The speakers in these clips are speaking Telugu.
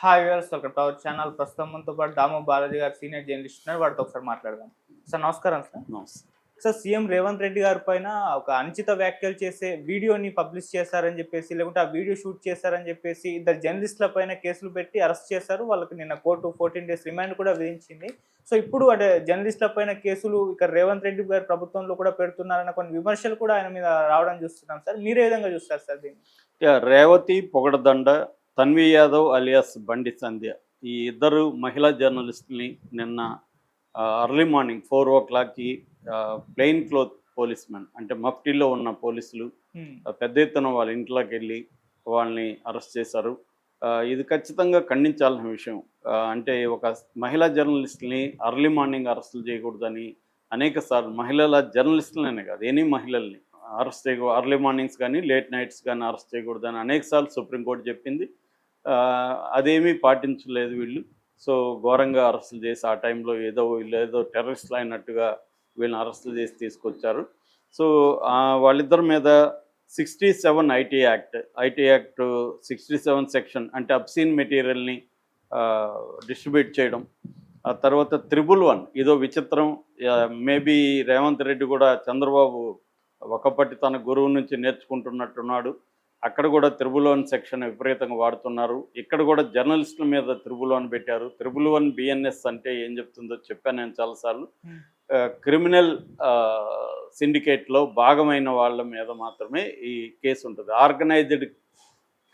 Hi viewers, welcome to our channel. ప్రస్తుతం మనతో పాటు దాము బాలాజీ గారు సీనియర్ జర్నలిస్ట్ ఉన్నారు. వాడితో ఒకసారి మాట్లాడదాం. సార్ నమస్కారం సార్. నమస్తే. సార్, సీఎం రేవంత్ రెడ్డి గారి పైన ఒక అనుచిత వ్యాఖ్యలు చేసే వీడియోని పబ్లిష్ చేశారని చెప్పేసి, లేకుంటే ఆ వీడియో షూట్ చేశారని చెప్పేసి ఇద్దరు జర్నలిస్టుల పైన కేసులు పెట్టి అరెస్ట్ చేశారు. వాళ్ళకి నిన్న కోర్టు 14 days రిమాండ్ కూడా విధించింది. సో ఇప్పుడు అంటే జర్నలిస్టుల పైన కేసులు ఇక్కడ రేవంత్ రెడ్డి గారి ప్రభుత్వంలో కూడా పెడుతున్నారన్న కొన్ని విమర్శలు కూడా ఆయన మీద రావడం చూస్తున్నాం సార్. మీరు ఏ విధంగా చూస్తారు సార్ దీన్ని? రేవతి పొగడదండ, తన్వి యాదవ్ అలియాస్ బండి సంధ్య, ఈ ఇద్దరు మహిళా జర్నలిస్టుల్ని నిన్న అర్లీ మార్నింగ్ 4 o'clockకి ప్లెయిన్ క్లోత్ పోలీస్ మెన్ అంటే మఫ్టీలో ఉన్న పోలీసులు పెద్ద ఎత్తున వాళ్ళ ఇంట్లోకి వెళ్ళి వాళ్ళని అరెస్ట్ చేశారు. ఇది ఖచ్చితంగా ఖండించాల్సిన విషయం. అంటే ఒక మహిళా జర్నలిస్టుల్ని అర్లీ మార్నింగ్ అరెస్టులు చేయకూడదని అనేక సార్లు మహిళల జర్నలిస్టులనే కాదు ఎనీ మహిళల్ని అరెస్ట్ చేయకూడదు, అర్లీ మార్నింగ్స్ కానీ లేట్ నైట్స్ కానీ అరెస్ట్ చేయకూడదని అనేక సార్లు సుప్రీంకోర్టు చెప్పింది. అదేమీ పాటించలేదు వీళ్ళు. సో ఘోరంగా అరెస్టులు చేసి ఆ టైంలో ఏదో టెర్రరిస్టులు అయినట్టుగా వీళ్ళని అరెస్టులు చేసి తీసుకొచ్చారు. సో వాళ్ళిద్దరి మీద 67 ఐటీ యాక్ట్ 67 సెక్షన్ అంటే అబ్సీన్ మెటీరియల్ని డిస్ట్రిబ్యూట్ చేయడం. ఆ తర్వాత 111 ఇదో విచిత్రం. మేబీ రేవంత్ రెడ్డి కూడా చంద్రబాబు ఒకప్పటి తన గురువు నుంచి నేర్చుకుంటున్నట్టున్నాడు. అక్కడ కూడా 111 సెక్షన్ విపరీతంగా వాడుతున్నారు. ఇక్కడ కూడా జర్నలిస్టుల మీద 111 పెట్టారు. 111 బిఎన్ఎస్ అంటే ఏం చెప్తుందో చెప్పాను నేను చాలాసార్లు. క్రిమినల్ సిండికేట్లో భాగమైన వాళ్ళ మీద మాత్రమే ఈ కేసు ఉంటుంది. ఆర్గనైజ్డ్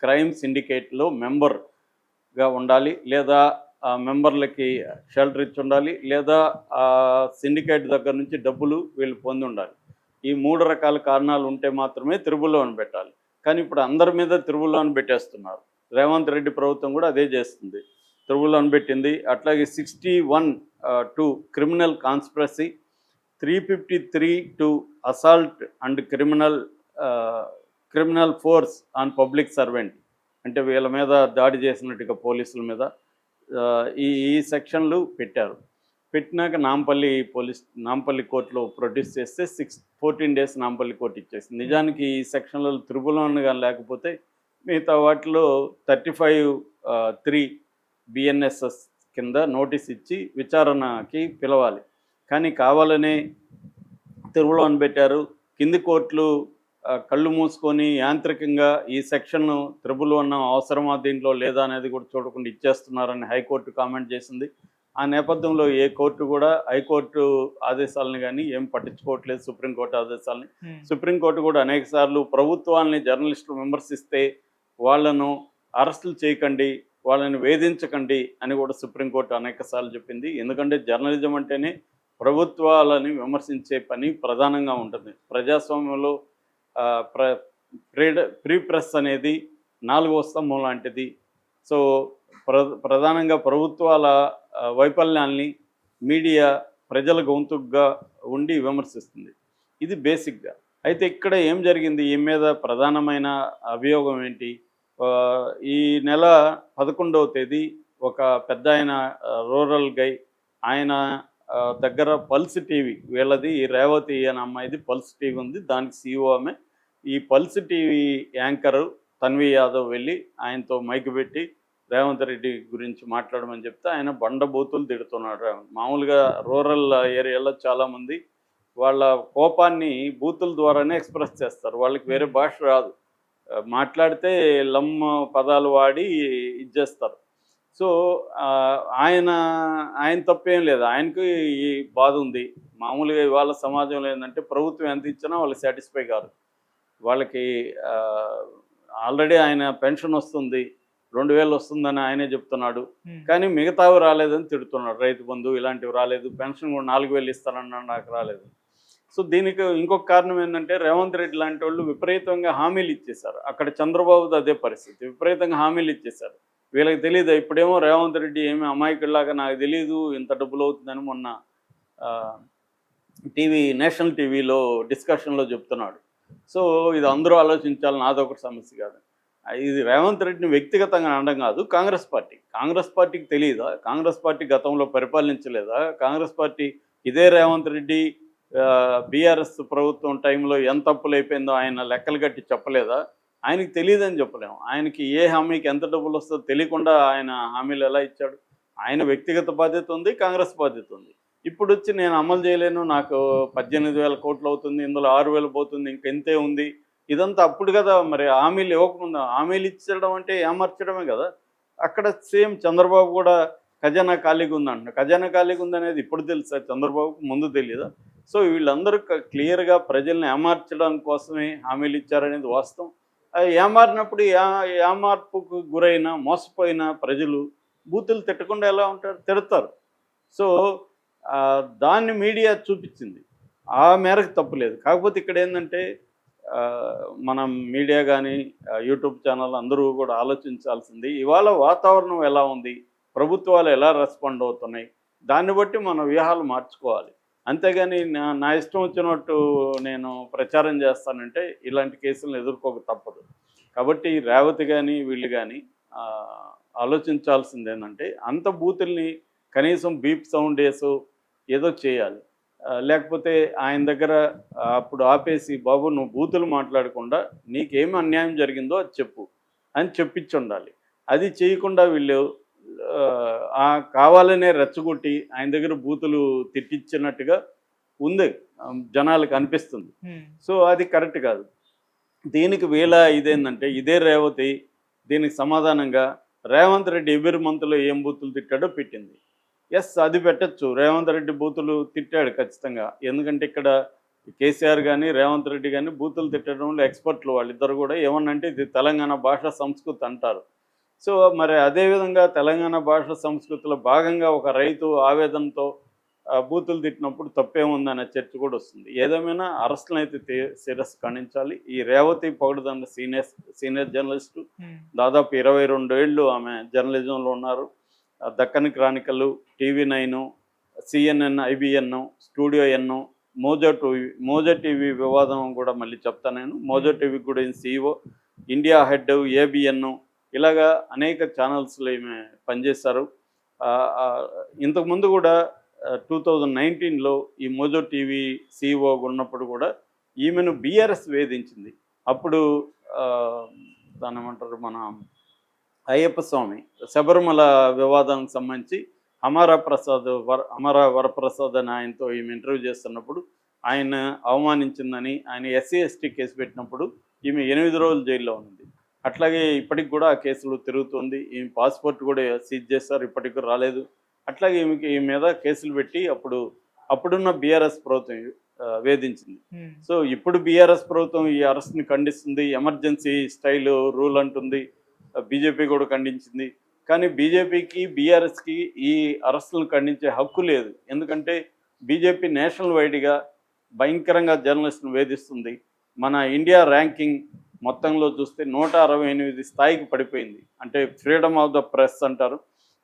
క్రైమ్ సిండికేట్లో మెంబర్గా ఉండాలి, లేదా మెంబర్లకి షెల్టర్ ఇచ్చి ఉండాలి, లేదా సిండికేట్ దగ్గర నుంచి డబ్బులు వీళ్ళు పొంది ఉండాలి. ఈ 3 రకాల కారణాలు ఉంటే మాత్రమే 111 పెట్టాలి. కానీ ఇప్పుడు అందరి మీద 111 పెట్టేస్తున్నారు. రేవంత్ రెడ్డి ప్రభుత్వం కూడా అదే చేస్తుంది, 111 పెట్టింది. అట్లాగే 61 criminal conspiracy, 353 assault and criminal force on public servant అంటే వీళ్ళ మీద దాడి చేసినట్టుగా పోలీసుల మీద ఈ సెక్షన్లు పెట్టారు. పెట్టినాక నాంపల్లి కోర్టులో ప్రొడ్యూస్ చేస్తే 14 days నాంపల్లి కోర్టు ఇచ్చేసింది. నిజానికి ఈ సెక్షన్లో 111 కానీ లేకపోతే మిగతా వాటిలో 35(3) బిఎన్ఎస్ఎస్ కింద నోటీస్ ఇచ్చి విచారణకి పిలవాలి. కానీ కావాలనే 111 పెట్టారు. కింది కోర్టులు కళ్ళు మూసుకొని యాంత్రికంగా ఈ సెక్షన్ 111 అవసరమా దీంట్లో లేదా అనేది కూడా చూడకుండా ఇచ్చేస్తున్నారని హైకోర్టు కామెంట్ చేసింది. ఆ నేపథ్యంలో ఏ కోర్టు కూడా హైకోర్టు ఆదేశాలను కానీ ఏం పట్టించుకోవట్లేదు, సుప్రీంకోర్టు ఆదేశాలని. సుప్రీంకోర్టు కూడా అనేక సార్లు ప్రభుత్వాలని జర్నలిస్టులు విమర్శిస్తే వాళ్ళను అరెస్టులు చేయకండి, వాళ్ళని వేధించకండి అని కూడా సుప్రీంకోర్టు అనేక సార్లు చెప్పింది. ఎందుకంటే జర్నలిజం అంటేనే ప్రభుత్వాలని విమర్శించే పని ప్రధానంగా ఉంటుంది. ప్రజాస్వామ్యంలో ఫ్రీ ప్రెస్ అనేది 4వ స్తంభం లాంటిది. సో ప్రధానంగా ప్రభుత్వాల వైఫల్యాల్ని మీడియా ప్రజల గొంతుగా ఉండి విమర్శిస్తుంది. ఇది బేసిక్గా. అయితే ఇక్కడ ఏం జరిగింది, ఈ మీద ప్రధానమైన అభియోగం ఏంటి? ఈ నెల 11వ తేదీ ఒక పెద్ద ఆయన రూరల్ గై ఆయన దగ్గర పల్స్ టీవీ, వీళ్ళది రేవతి అనే అమ్మాయిది పల్స్ టీవీ ఉంది, దానికి CEO ఆమె. ఈ pulse TV anchor Tanvi Yadav వెళ్ళి ఆయనతో మైకు పెట్టి రేవంత్ రెడ్డి గురించి మాట్లాడమని చెప్తే ఆయన బండబూతులు తిడుతున్నాడు. మామూలుగా రూరల్ ఏరియాలో చాలామంది వాళ్ళ కోపాన్ని బూతుల ద్వారానే ఎక్స్ప్రెస్ చేస్తారు, వాళ్ళకి వేరే భాష రాదు. మాట్లాడితే లమ్ పదాలు వాడి ఇచ్చేస్తారు. సో ఆయన తప్పేం లేదు, ఆయనకి ఈ బాధ ఉంది. మామూలుగా ఇవాళ సమాజంలో ఏంటంటే ప్రభుత్వం ఎంత ఇచ్చినా వాళ్ళు సాటిస్ఫై కాదు. వాళ్ళకి ఆల్రెడీ ఆయన పెన్షన్ వస్తుంది, 2000 వస్తుందని ఆయనే చెప్తున్నాడు. కానీ మిగతావి రాలేదని తిడుతున్నాడు. రైతు బంధు ఇలాంటివి రాలేదు, పెన్షన్ కూడా 4000 ఇస్తానన్నాడు, నాకు రాలేదు. సో దీనికి ఇంకొక కారణం ఏంటంటే రేవంత్ రెడ్డి లాంటి వాళ్ళు విపరీతంగా హామీలు ఇచ్చేశారు. అక్కడ చంద్రబాబుది అదే పరిస్థితి, విపరీతంగా హామీలు ఇచ్చేశారు. వీళ్ళకి తెలియదు. ఇప్పుడేమో రేవంత్ రెడ్డి ఏమి అమాయకుడిలాగా నాకు తెలీదు ఇంత డబ్బులు అవుతుందని మొన్న నేషనల్ టీవీలో డిస్కషన్లో చెప్తున్నాడు. సో ఇది అందరూ ఆలోచించాలి, నాదొకటి సమస్య కాదు. ఇది రేవంత్ రెడ్డిని వ్యక్తిగతంగా అనడం కాదు, కాంగ్రెస్ పార్టీకి తెలియదా? కాంగ్రెస్ పార్టీ గతంలో పరిపాలించలేదా? కాంగ్రెస్ పార్టీ ఇదే రేవంత్ రెడ్డి బీఆర్ఎస్ ప్రభుత్వం టైంలో ఎంత తప్పులు అయిపోయిందో ఆయన లెక్కలు కట్టి చెప్పలేదా? ఆయనకి తెలియదని చెప్పలేము. ఆయనకి ఏ హామీకి ఎంత డబ్బులు వస్తుందో తెలియకుండా ఆయన హామీలు ఎలా ఇచ్చాడు? ఆయన వ్యక్తిగత బాధ్యత ఉంది, కాంగ్రెస్ బాధ్యత ఉంది. ఇప్పుడొచ్చి నేను అమలు చేయలేను, నాకు 18,000 కోట్లు అవుతుంది, ఇందులో 6,000 పోతుంది, ఇంకెంతే ఉంది. ఇదంతా అప్పుడు కదా మరి హామీలు ఇవ్వకముందు. హామీలు ఇచ్చడం అంటే ఏమార్చడమే కదా! అక్కడ సేమ్ చంద్రబాబు కూడా ఖజానా ఖాళీగా ఉందంటున్నారు. ఖజానా ఖాళీగా ఉందనేది ఇప్పుడు తెలుసా చంద్రబాబుకు? ముందు తెలీదా? సో వీళ్ళందరూ క్లియర్‌గా ప్రజల్ని ఏమార్చడం కోసమే హామీలు ఇచ్చారనేది వాస్తవం. ఏమారినప్పుడు ఏమార్పుకు గురైన, మోసపోయిన ప్రజలు బూతులు తిట్టకుండా ఎలా ఉంటారు? తిడతారు. సో దాన్ని మీడియా చూపించింది. ఆ మేరకు తప్పులేదు. కాకపోతే ఇక్కడేందంటే మనం మీడియా కానీ, యూట్యూబ్ ఛానల్ అందరూ కూడా ఆలోచించాల్సింది ఇవాళ వాతావరణం ఎలా ఉంది? ప్రభుత్వాలు ఎలా రెస్పాండ్ అవుతున్నాయి? దాన్ని బట్టి మన వ్యూహాలు మార్చుకోవాలి. అంతేగాని నా ఇష్టం వచ్చినట్టు నేను ప్రచారం చేస్తానంటే ఇలాంటి కేసులను ఎదుర్కోక తప్పదు. కాబట్టి రేవతి కానీ, వీళ్ళు కానీ ఆలోచించాల్సింది ఏంటంటే అంత బూతుల్ని కనీసం బీప్ సౌండ్ వేసో ఏదో చేయాలి. లేకపోతే ఆయన దగ్గర అప్పుడు ఆపేసి, బాబు నువ్వు బూతులు మాట్లాడకుండా నీకేమి అన్యాయం జరిగిందో అది చెప్పు అని చెప్పించి ఉండాలి. అది చేయకుండా వీళ్ళు కావాలనే రెచ్చగొట్టి ఆయన దగ్గర బూతులు తిట్టించినట్టుగా ఉంది, జనాలకు అనిపిస్తుంది. సో అది కరెక్ట్ కాదు. దీనికి వీళ్ళ ఇదేంటంటే ఇదే రేవతి దీనికి సమాధానంగా రేవంత్ రెడ్డి ఎవ్రీ మంత్లో ఏం బూతులు తిట్టాడో పెట్టింది. ఎస్, అది పెట్టచ్చు. రేవంత్ రెడ్డి బూతులు తిట్టాడు ఖచ్చితంగా. ఎందుకంటే ఇక్కడ కేసీఆర్ కానీ రేవంత్ రెడ్డి కానీ బూతులు తిట్టడంలో ఎక్స్పర్ట్లు వాళ్ళిద్దరు కూడా. ఏమన్నంటే ఇది తెలంగాణ భాష సంస్కృతి అంటారు. సో మరి అదేవిధంగా తెలంగాణ భాష సంస్కృతిలో భాగంగా ఒక రైతు ఆవేదనతో బూతులు తిట్టినప్పుడు తప్పేముందనే చర్చ కూడా వస్తుంది. ఏదేమైనా అరెస్టులను అయితే శిరస్సు ఖండించాలి. ఈ రేవతి పొగడదండ సీనియర్ జర్నలిస్టు, దాదాపు 22 ఏళ్ళు ఆమె జర్నలిజంలో ఉన్నారు. Deccan Chronicle, TV9, CNN, IBN, Studio N, Mojo TV వివాదం కూడా మళ్ళీ చెప్తాను నేను. మోజో టీవీకి కూడా CEO, ఇండియా హెడ్, ABN, ఇలాగా అనేక ఛానల్స్లో ఈమె పనిచేశారు. ఇంతకుముందు కూడా 2019లో ఈ మోజో టీవీ CEO ఉన్నప్పుడు కూడా ఈమెను BRS వేధించింది. అప్పుడు దాని ఏమంటారు, మన అయ్యప్ప స్వామి శబరిమల వివాదానికి సంబంధించి అమర వరప్రసాద్ అని ఆయనతో ఈమె ఇంటర్వ్యూ చేస్తున్నప్పుడు ఆయన అవమానించిందని ఆయన SC/ST కేసు పెట్టినప్పుడు ఈమె 8 రోజులు జైల్లో ఉంది. అట్లాగే ఇప్పటికి కూడా ఆ కేసులు తిరుగుతుంది. ఈమె పాస్పోర్ట్ కూడా సీజ్ చేస్తారు, ఇప్పటికి రాలేదు. అట్లాగే ఈ మీద కేసులు పెట్టి అప్పుడున్న BRS ప్రభుత్వం వేధించింది. సో ఇప్పుడు BRS ప్రభుత్వం ఈ అరెస్ట్ని ఖండిస్తుంది. ఎమర్జెన్సీ స్టైల్ రూల్ అంటుంది. బీజేపీ కూడా ఖండించింది. కానీ బీజేపీకి BRSకి ఈ అరెస్టులను ఖండించే హక్కు లేదు. ఎందుకంటే బీజేపీ నేషనల్ వైడ్గా భయంకరంగా జర్నలిస్టును వేధిస్తుంది. మన ఇండియా ర్యాంకింగ్ మొత్తంలో చూస్తే 168 స్థాయికి పడిపోయింది. అంటే ఫ్రీడమ్ ఆఫ్ ద ప్రెస్ అంటారు,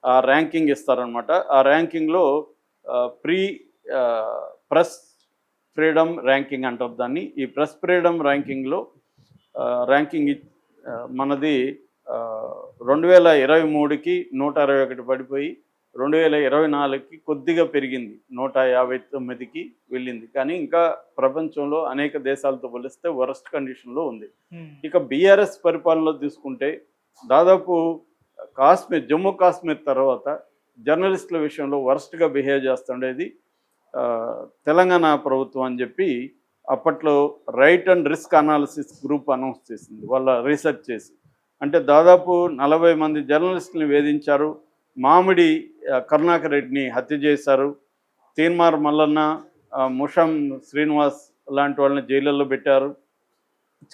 ఆ ర్యాంకింగ్ ఇస్తారనమాట. ఆ ర్యాంకింగ్లో ప్రెస్ ఫ్రీడమ్ ర్యాంకింగ్ అంటారు దాన్ని. ఈ ప్రెస్ ఫ్రీడమ్ ర్యాంకింగ్లో ర్యాంకింగ్ మనది 2023కి 161 పడిపోయి 2024కి కొద్దిగా పెరిగింది, 159కి వెళ్ళింది. కానీ ఇంకా ప్రపంచంలో అనేక దేశాలతో పోలిస్తే వరస్ట్ కండిషన్లో ఉంది. ఇక BRS పరిపాలనలో తీసుకుంటే దాదాపు జమ్మూ కాశ్మీర్ తర్వాత జర్నలిస్టుల విషయంలో వరస్ట్గా బిహేవ్ చేస్తుండేది తెలంగాణ ప్రభుత్వం అని చెప్పి అప్పట్లో right and risk analysis group announce చేసింది. వాళ్ళ రీసెర్చ్ చేసి అంటే దాదాపు 40 మంది జర్నలిస్టులను వేధించారు. మామిడి కరుణాకర్ రెడ్డిని హత్య చేశారు. తీన్మార్ మల్లన్న, ముషం శ్రీనివాస్ లాంటి వాళ్ళని జైళ్ళల్లో పెట్టారు.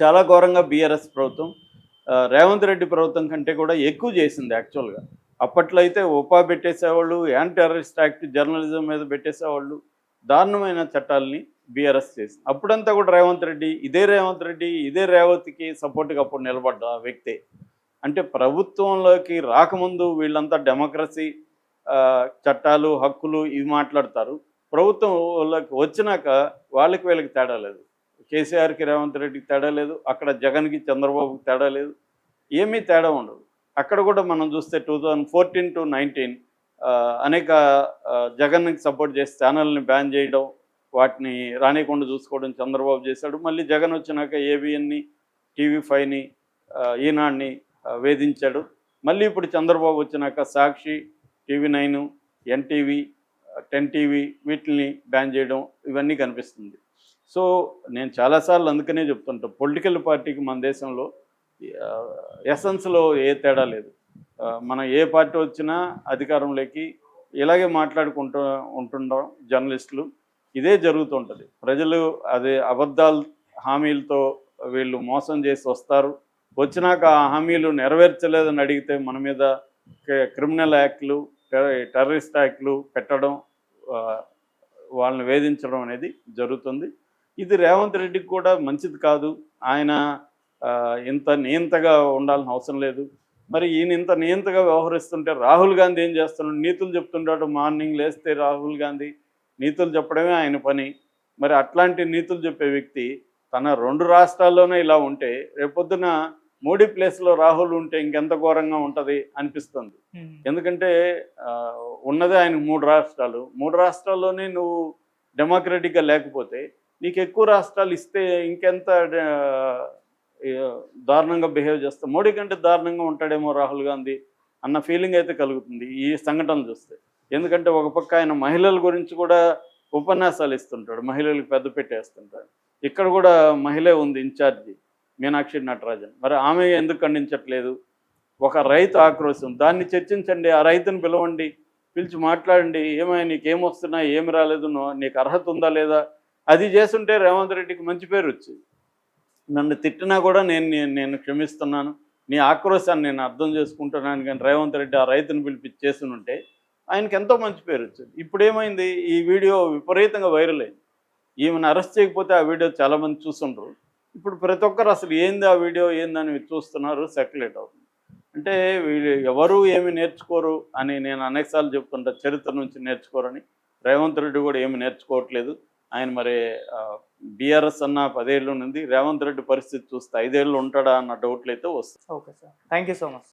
చాలా ఘోరంగా BRS ప్రభుత్వం రేవంత్ రెడ్డి ప్రభుత్వం కంటే కూడా ఎక్కువ చేసింది యాక్చువల్గా. అప్పట్లో అయితే ఉపా పెట్టేసేవాళ్ళు, యాంటీ టెర్రరిస్ట్ యాక్ట్ జర్నలిజం మీద పెట్టేసేవాళ్ళు. దారుణమైన చట్టాలని BRS చేసింది. అప్పుడంతా కూడా రేవంత్ రెడ్డి ఇదే రేవతికి సపోర్ట్గా అప్పుడు నిలబడ్డ వ్యక్తే. అంటే ప్రభుత్వంలోకి రాకముందు వీళ్ళంతా డెమోక్రసీ, చట్టాలు, హక్కులు ఇవి మాట్లాడతారు. ప్రభుత్వంలోకి వచ్చినాక వీళ్ళకి తేడా లేదు. కేసీఆర్కి రేవంత్ రెడ్డికి తేడా లేదు, అక్కడ జగన్కి చంద్రబాబుకి తేడా లేదు, ఏమీ తేడా ఉండదు. అక్కడ కూడా మనం చూస్తే 2014 to 19 అనేక జగన్కి సపోర్ట్ చేసి ఛానల్ని బ్యాన్ చేయడం, వాటిని రానియకుండా చూసుకోవడం చంద్రబాబు చేశాడు. మళ్ళీ జగన్ వచ్చినాక ABNని, TV5ని ఈనాడిని వేధించాడు. మళ్ళీ ఇప్పుడు చంద్రబాబు వచ్చినాక సాక్షి, TV9, ఎన్టీవీ, 10 TV వీటిని బ్యాన్ చేయడం ఇవన్నీ కనిపిస్తుంది. సో నేను చాలాసార్లు అందుకనే చెప్తుంటా, పొలిటికల్ పార్టీకి మన దేశంలో ఎసెన్స్లో ఏ తేడా లేదు. మనం ఏ పార్టీ వచ్చినా అధికారంలోకి ఇలాగే మాట్లాడుకుంటూ ఉంటుండం జర్నలిస్టులు, ఇదే జరుగుతుంటుంది. ప్రజలు అదే అబద్ధాలు హామీలతో వీళ్ళు మోసం చేసి వస్తారు. వచ్చినాక ఆ హామీలు నెరవేర్చలేదని అడిగితే మన మీద క్రిమినల్ యాక్ట్లు, టెర్రరిస్ట్ యాక్ట్లు పెట్టడం, వాళ్ళని వేధించడం అనేది జరుగుతుంది. ఇది రేవంత్ రెడ్డికి కూడా మంచిది కాదు. ఆయన ఇంత నియంతగా ఉండాల్సిన అవసరం లేదు. మరి ఈయన ఇంత నియంతగా వ్యవహరిస్తుంటే రాహుల్ గాంధీ ఏం చేస్తున్నాడు? నీతులు చెప్తుంటాడు. మార్నింగ్ లేస్తే రాహుల్ గాంధీ నీతులు చెప్పడమే ఆయన పని. మరి అట్లాంటి నీతులు చెప్పే వ్యక్తి తన 2 రాష్ట్రాల్లోనే ఇలా ఉంటే రేపొద్దున మోడీ ప్లేస్లో రాహుల్ ఉంటే ఇంకెంత ఘోరంగా ఉంటుంది అనిపిస్తుంది. ఎందుకంటే ఉన్నదే ఆయనకు 3 రాష్ట్రాలు. 3 రాష్ట్రాల్లోనే నువ్వు డెమోక్రటిక్గా లేకపోతే నీకు ఎక్కువ రాష్ట్రాలు ఇస్తే ఇంకెంత దారుణంగా బిహేవ్ చేస్తావు. మోడీ కంటే దారుణంగా ఉంటాడేమో రాహుల్ గాంధీ అన్న ఫీలింగ్ అయితే కలుగుతుంది ఈ సంఘటనలు చూస్తే. ఎందుకంటే ఒక పక్క ఆయన మహిళల గురించి కూడా ఉపన్యాసాలు ఇస్తుంటాడు, మహిళలకు పెద్ద పెట్టేస్తుంటాడు. ఇక్కడ కూడా మహిళే ఉంది ఇన్ఛార్జి, మీనాక్షి నటరాజన్. మరి ఆమె ఎందుకు ఖండించట్లేదు? ఒక రైతు ఆక్రోశం, దాన్ని చర్చించండి. ఆ రైతుని పిలవండి, పిలిచి మాట్లాడండి. ఏమైనా నీకేమొస్తున్నా, ఏమి రాలేదు, నీకు అర్హత ఉందా లేదా, అది చేస్తుంటే రేవంత్ రెడ్డికి మంచి పేరు వచ్చింది. నన్ను తిట్టినా కూడా నేను క్షమిస్తున్నాను, నీ ఆక్రోశాన్ని నేను అర్థం చేసుకుంటున్నాను. కానీ రేవంత్ రెడ్డి ఆ రైతుని పిలిపించి చేస్తుంటే ఆయనకి ఎంతో మంచి పేరు వచ్చింది. ఇప్పుడు ఏమైంది? ఈ వీడియో విపరీతంగా వైరల్ అయింది. ఈమెను అరెస్ట్ చేయకపోతే ఆ వీడియో చాలామంది చూస్తుండ్రు. ఇప్పుడు ప్రతి ఒక్కరు అసలు ఏంది ఆ వీడియో ఏందని చూస్తున్నారు, సర్క్యులేట్ అవుతుంది. అంటే వీళ్ళు ఎవరు ఏమి నేర్చుకోరు అని నేను అనేకసార్లు చెప్తుంటా, చరిత్ర నుంచి నేర్చుకోరని. రేవంత్ రెడ్డి కూడా ఏమి నేర్చుకోవట్లేదు. ఆయన మరి బీఆర్ఎస్ అన్న 10 ఏళ్ళు ఉంది, రేవంత్ రెడ్డి పరిస్థితి చూస్తే 5 ఏళ్ళు ఉంటాడా అన్న డౌట్లు అయితే వస్తాయి. Okay sir, thank you so much.